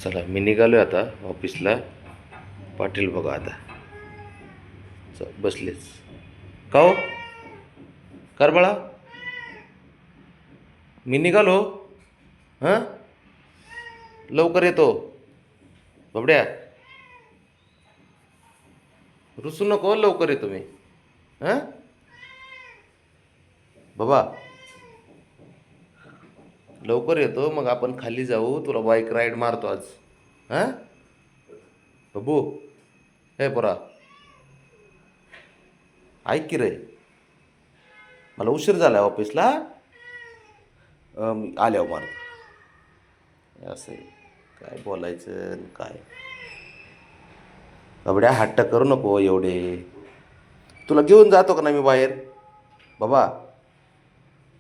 चला मी निघालोय आता ऑफिसला. पाटील बघा आता बसलेच. का हो बाळा, मी निघालो. हां, लवकर येतो. बाबड्या, रुसू नको, लवकर येतो मी. हां बाबा, लवकर येतो. मग आपण खाली जाऊ, तुला बाईक राईड मारतो आज. हां बबू, हे पोरा, ऐक की रे, मला उशीर झाला ऑफिसला. आल्यावर मारतो. असं आहे. काय बोलायचं आणि काय. बाबड्या, हट्ट करू नको एवढे. तुला घेऊन जातो का ना मी बाहेर. बाबा,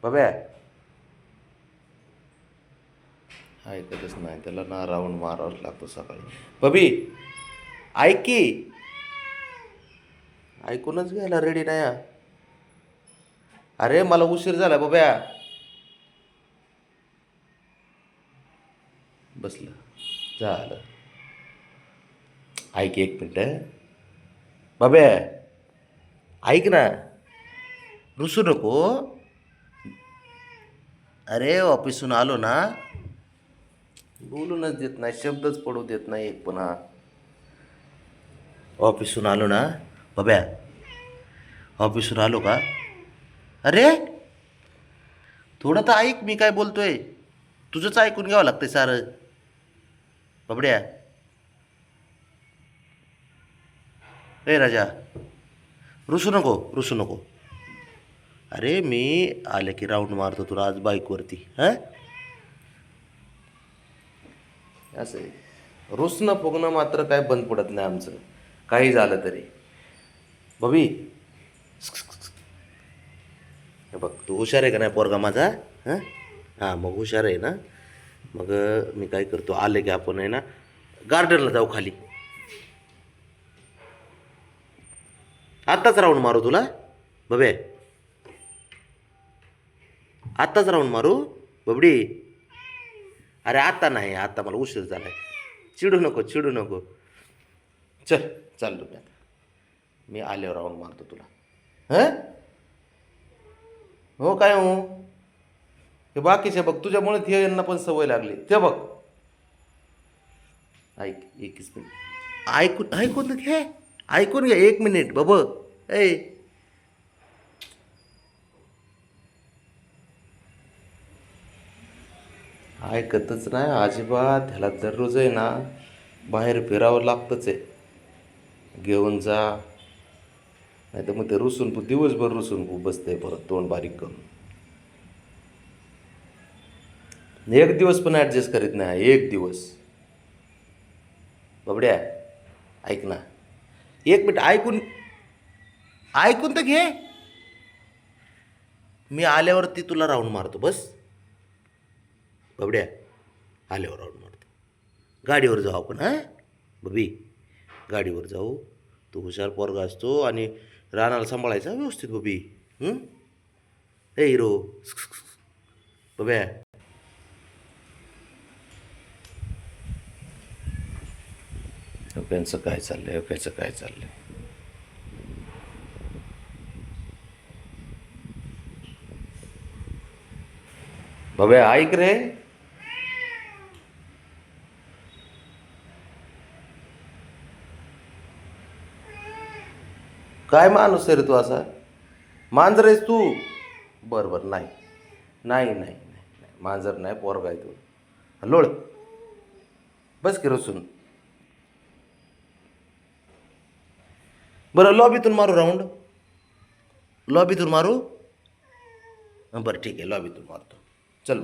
बाब्या, ऐकतच नाही. त्याला ना राऊंड मारावंच लागतो सकाळी. बबी, ऐक की. ऐकूनच घ्यायला रेडी नाही हा. अरे मला उशीर झाला बाब्या. बसलं, झालं. ऐक एक मिनटं. बाब्या, ऐक ना, रुसू नको. अरे ऑफिसून आलो ना, बोलूनच देत नाही, शब्दच पडू देत नाही एक पण. हा, ऑफिसून आलो ना बाब्या, ऑफिसून आलो का. अरे थोडं तर ऐक, मी काय बोलतोय. तुझंच ऐकून घ्यावं लागतंय सारं. बाबड्या, रे राजा, रुसू नको, रुसू नको. अरे मी आले की राऊंड मारतो तुला आज बाईकवरती. हां, असं आहे. रुसणं फुगणं मात्र काय बंद पडत नाही आमचं, काही झालं तरी. बबी, हे बघ, तू हुशार आहे का नाही पोरगा माझा. हां हां, मग हुशार आहे ना. मग मी काय करतो, आले की आपण आहे ना गार्डनला जाऊ खाली. आत्ताच राऊंड मारू तुला बबे, आत्ताच राऊंड मारू. बबडी, अरे आत्ता नाही, आत्ता मला उशीर झालाय. चिडू नको, चिडू नको. चल, चाललो मी आता. मी आल्यावर राऊंड मारतो तुला. हां, हो काय हो. हे बाकीचे बघ, तुझ्यामुळे ते यांना पण सवय लागली. ते बघ, ऐक एकच मिनिट. ऐकून तर घे, ऐकून घे एक मिनिट बाबा. ए, ऐकतच नाही अजिबात. ह्याला दररोज आहे ना बाहेर फिरावं लागतंच आहे. घेऊन जा, नाही तर मग ते रुसून दिवसभर रुसून बसतंय परत तोंड बारीक करून. एक दिवस पण ॲडजस्ट करीत नाही, एक दिवस. बाबड्या, ऐक ना, एक मिनिट ऐकून, ऐकून तर घे. मी आल्यावरती तुला राऊंड मारतो बस. बाबड्या, आल्यावर राऊंड मारतो. गाडीवर जाऊ आपण. हां बबी, गाडीवर जाऊ. तू हुशार पोरगा असतो आणि रानाला सांभाळायचा व्यवस्थित बबी. ए हिरो, बब्या. त्यांचं काय चाललंय, त्याचं काय चाललंय. बब्या ऐक रे. काय माणूस आहे रे तू असा. मांजर आहेस तू. बरं बरं, नाही नाही नाही नाही नाही, मांजर नाही, पोरगा आहे तू. लोळ, बस की रसून. बरं लॉबीतून मारू राऊंड, लॉबीतून मारू. बरं ठीक आहे, लॉबीतून मारतो. चल.